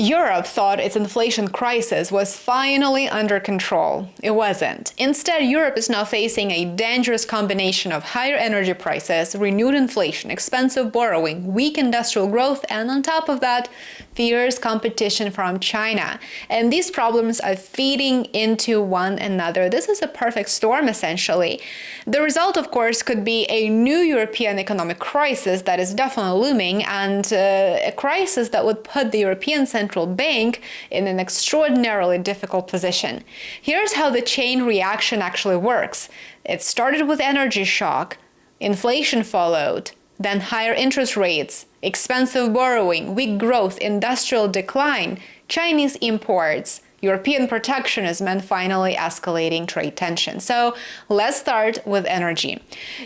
Europe thought its inflation crisis was finally under control. It wasn't. Instead, Europe is now facing a dangerous combination of higher energy prices, renewed inflation, expensive borrowing, weak industrial growth, and on top of that, fierce competition from China. And these problems are feeding into one another. This is a perfect storm, essentially. The result, of course, could be a new European economic crisis that is definitely looming, and a crisis that would put the European Central Bank in an extraordinarily difficult position. Here's how the chain reaction actually works. It started with energy shock, inflation followed, then higher interest rates, expensive borrowing, weak growth, industrial decline, Chinese imports, European protectionism, and finally escalating trade tension. So let's start with energy.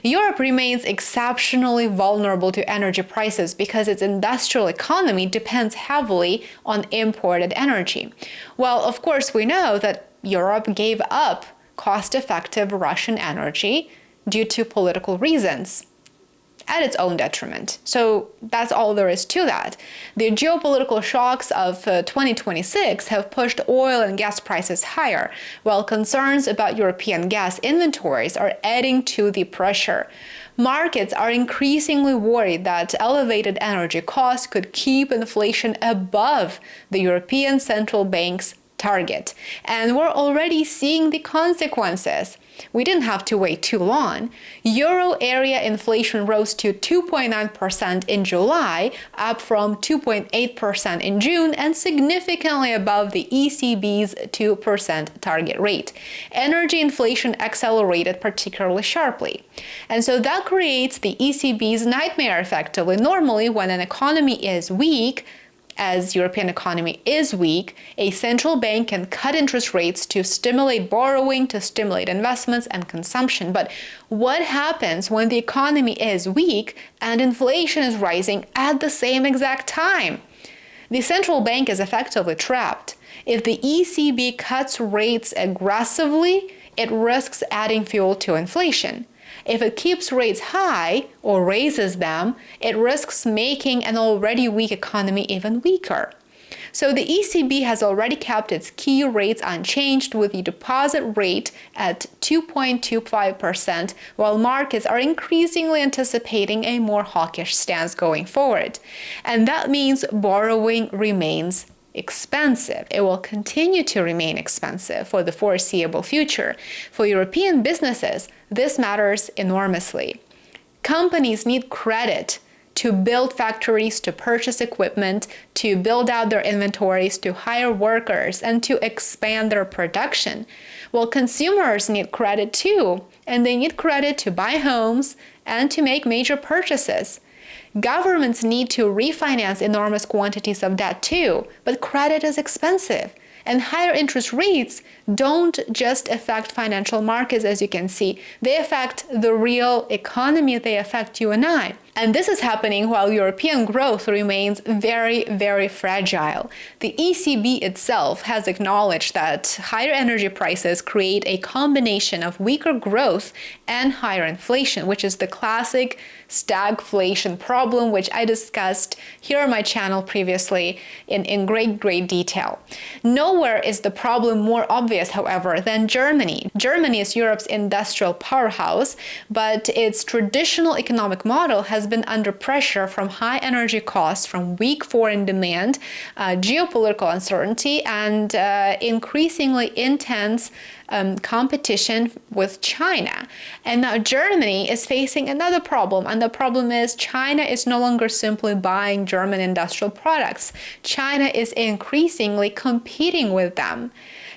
Europe remains exceptionally vulnerable to energy prices because its industrial economy depends heavily on imported energy. Well, of course, we know that Europe gave up cost-effective Russian energy due to political reasons, at its own detriment. So that's all there is to that. The geopolitical shocks of 2026 have pushed oil and gas prices higher, while concerns about European gas inventories are adding to the pressure. Markets are increasingly worried that elevated energy costs could keep inflation above the European Central Bank's target. And we're already seeing the consequences. We didn't have to wait too long. Euro area inflation rose to 2.9% in July, up from 2.8% in June, and significantly above the ECB's 2% target rate. Energy inflation accelerated particularly sharply. And so that creates the ECB's nightmare effectively. Normally, when an economy is weak, as European economy is weak, a central bank can cut interest rates to stimulate borrowing, to stimulate investments and consumption. But what happens when the economy is weak and inflation is rising at the same exact time? The central bank is effectively trapped. If the ECB cuts rates aggressively, it risks adding fuel to inflation. If it keeps rates high or raises them, it risks making an already weak economy even weaker. So the ECB has already kept its key rates unchanged, with the deposit rate at 2.25%, while markets are increasingly anticipating a more hawkish stance going forward. And that means borrowing remains expensive. It will continue to remain expensive for the foreseeable future. For European businesses, this matters enormously. Companies need credit to build factories, to purchase equipment, to build out their inventories, to hire workers, and to expand their production. Well, consumers need credit too, and they need credit to buy homes and to make major purchases. Governments need to refinance enormous quantities of debt too, but credit is expensive. And higher interest rates don't just affect financial markets, as you can see. They affect the real economy. They affect you and I. And this is happening while European growth remains very, very fragile. The ECB itself has acknowledged that higher energy prices create a combination of weaker growth and higher inflation, which is the classic stagflation problem, which I discussed here on my channel previously in great detail. Nowhere is the problem more obvious, however, than Germany. Germany is Europe's industrial powerhouse, but its traditional economic model has been under pressure from high energy costs, from weak foreign demand, geopolitical uncertainty, and increasingly intense competition with China. And now Germany is facing another problem, and the problem is China is no longer simply buying German industrial products. China is increasingly competing with them.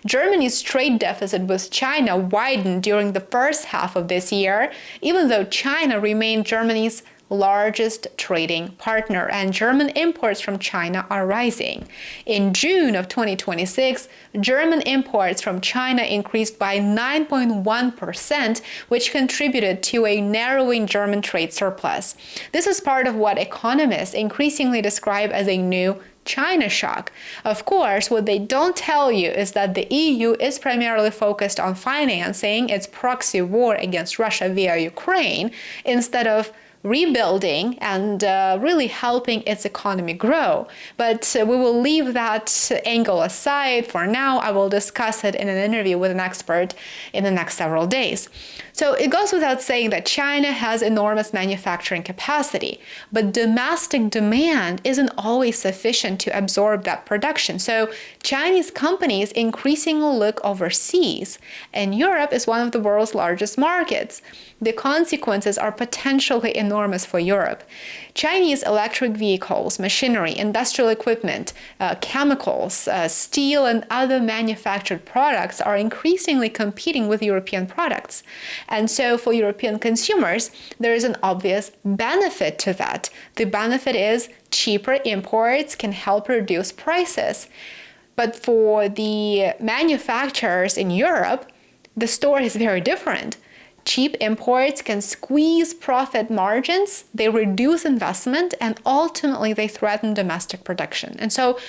Germany's trade deficit with China widened during the first half of this year, even though China remained Germany's largest trading partner, and German imports from China are rising. In June of 2026, German imports from China increased by 9.1%, which contributed to a narrowing German trade surplus. This is part of what economists increasingly describe as a new China shock. Of course, what they don't tell you is that the EU is primarily focused on financing its proxy war against Russia via Ukraine instead of rebuilding and really helping its economy grow. But we will leave that angle aside for now. I will discuss it in an interview with an expert in the next several days. So it goes without saying that China has enormous manufacturing capacity, but domestic demand isn't always sufficient to absorb that production. So Chinese companies increasingly look overseas, and Europe is one of the world's largest markets. The consequences are potentially enormous for Europe. Chinese electric vehicles, machinery, industrial equipment, chemicals, steel, and other manufactured products are increasingly competing with European products. And so for European consumers, there is an obvious benefit to that. The benefit is cheaper imports can help reduce prices. But for the manufacturers in Europe, the story is very different. Cheap imports can squeeze profit margins, they reduce investment, and ultimately they threaten domestic production. And so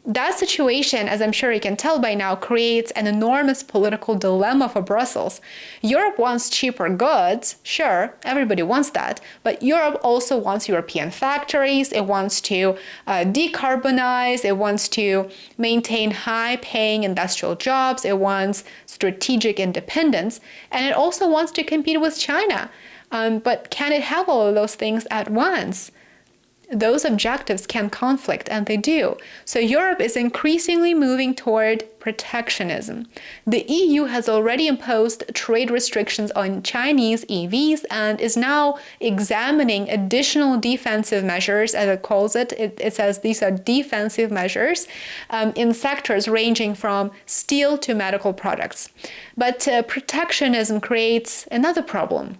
that situation, as I'm sure you can tell by now, creates an enormous political dilemma for Brussels. Europe wants cheaper goods, sure, everybody wants that, but Europe also wants European factories, it wants to decarbonize, it wants to maintain high-paying industrial jobs, it wants strategic independence, and it also wants to compete with China. But can it have all of those things at once? Those objectives can conflict, and they do. So Europe is increasingly moving toward protectionism. The EU has already imposed trade restrictions on Chinese EVs and is now examining additional defensive measures, as it calls it. It says these are defensive measures in sectors ranging from steel to medical products. But protectionism creates another problem.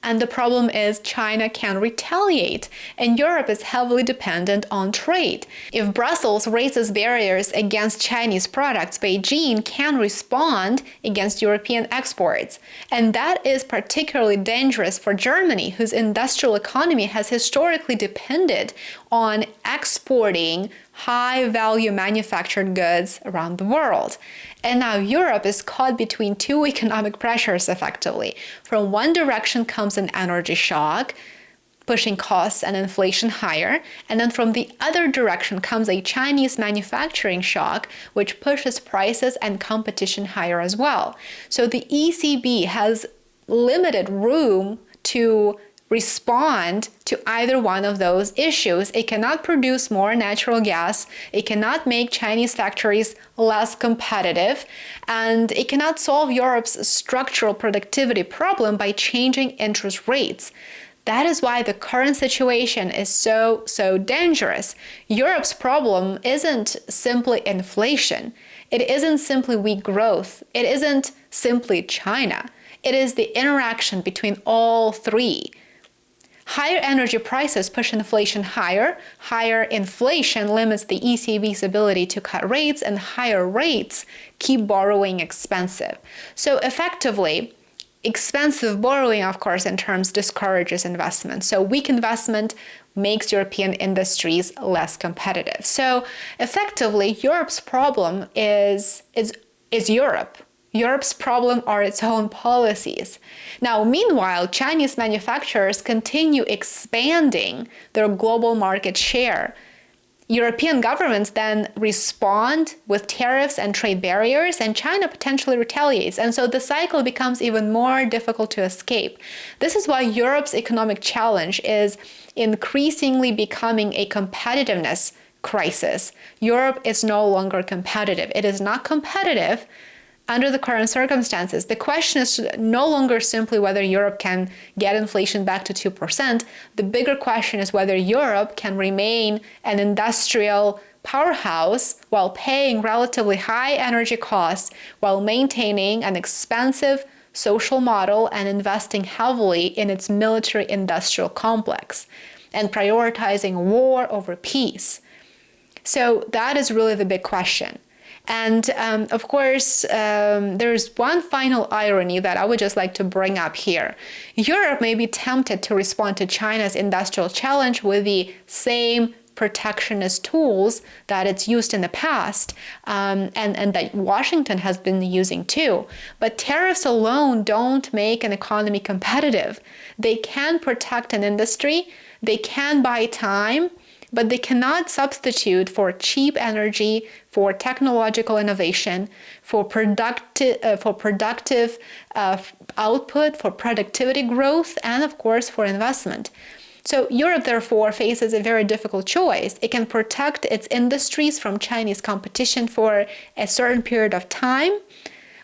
And the problem is China can retaliate, and Europe is heavily dependent on trade. If Brussels raises barriers against Chinese products, Beijing can respond against European exports. And that is particularly dangerous for Germany, whose industrial economy has historically depended on exporting high-value manufactured goods around the world. And now Europe is caught between two economic pressures, effectively. From one direction comes an energy shock, pushing costs and inflation higher, and then from the other direction comes a Chinese manufacturing shock, which pushes prices and competition higher as well. So the ECB has limited room to respond to either one of those issues. It cannot produce more natural gas, it cannot make Chinese factories less competitive, and it cannot solve Europe's structural productivity problem by changing interest rates. That is why the current situation is so dangerous. Europe's problem isn't simply inflation. It isn't simply weak growth. It isn't simply China. It is the interaction between all three. Higher energy prices push inflation higher. Higher inflation limits the ECB's ability to cut rates, and higher rates keep borrowing expensive. So effectively, expensive borrowing, of course, in terms discourages investment. So weak investment makes European industries less competitive. So effectively, Europe's problem is Europe. Europe's problem are its own policies. Now, meanwhile, Chinese manufacturers continue expanding their global market share. European governments then respond with tariffs and trade barriers, and China potentially retaliates. And so the cycle becomes even more difficult to escape. This is why Europe's economic challenge is increasingly becoming a competitiveness crisis. Europe is no longer competitive. It is not competitive under the current circumstances. The question is no longer simply whether Europe can get inflation back to 2%. The bigger question is whether Europe can remain an industrial powerhouse while paying relatively high energy costs, while maintaining an expensive social model and investing heavily in its military-industrial complex, and prioritizing war over peace. So that is really the big question. And of course, there's one final irony that I would just like to bring up here. Europe may be tempted to respond to China's industrial challenge with the same protectionist tools that it's used in the past, and that Washington has been using too. But tariffs alone don't make an economy competitive. They can protect an industry, they can buy time, but they cannot substitute for cheap energy, for technological innovation, for productive output, for productivity growth, and of course for investment. So Europe, therefore, faces a very difficult choice. It can protect its industries from Chinese competition for a certain period of time,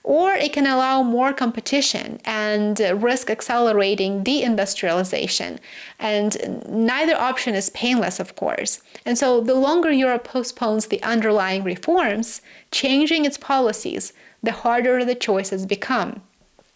or it can allow more competition and risk accelerating deindustrialization. And neither option is painless, of course. And so the longer Europe postpones the underlying reforms, changing its policies, the harder the choices become.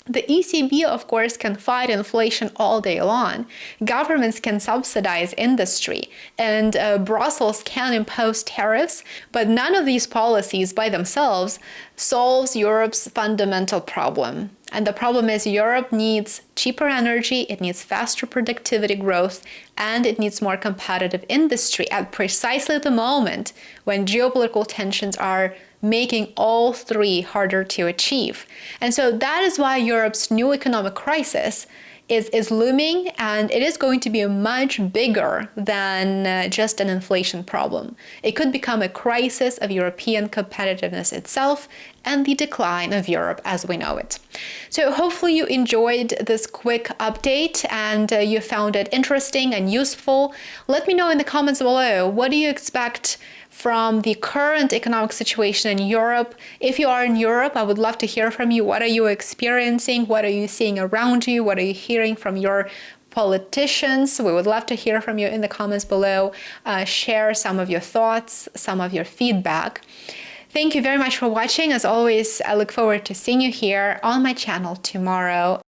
The ECB, of course, can fight inflation all day long. Governments can subsidize industry, and Brussels can impose tariffs, but none of these policies by themselves solves Europe's fundamental problem. And the problem is Europe needs cheaper energy, it needs faster productivity growth, and it needs more competitive industry at precisely the moment when geopolitical tensions are making all three harder to achieve. And so that is why Europe's new economic crisis is looming, and it is going to be much bigger than just an inflation problem. It could become a crisis of European competitiveness itself and the decline of Europe as we know it. So hopefully you enjoyed this quick update and you found it interesting and useful. Let me know in the comments below, what do you expect from the current economic situation in Europe? If you are in Europe, I would love to hear from you. What are you experiencing? What are you seeing around you? What are you hearing from your politicians? We would love to hear from you in the comments below. Share some of your thoughts, some of your feedback. Thank you very much for watching. As always, I look forward to seeing you here on my channel tomorrow.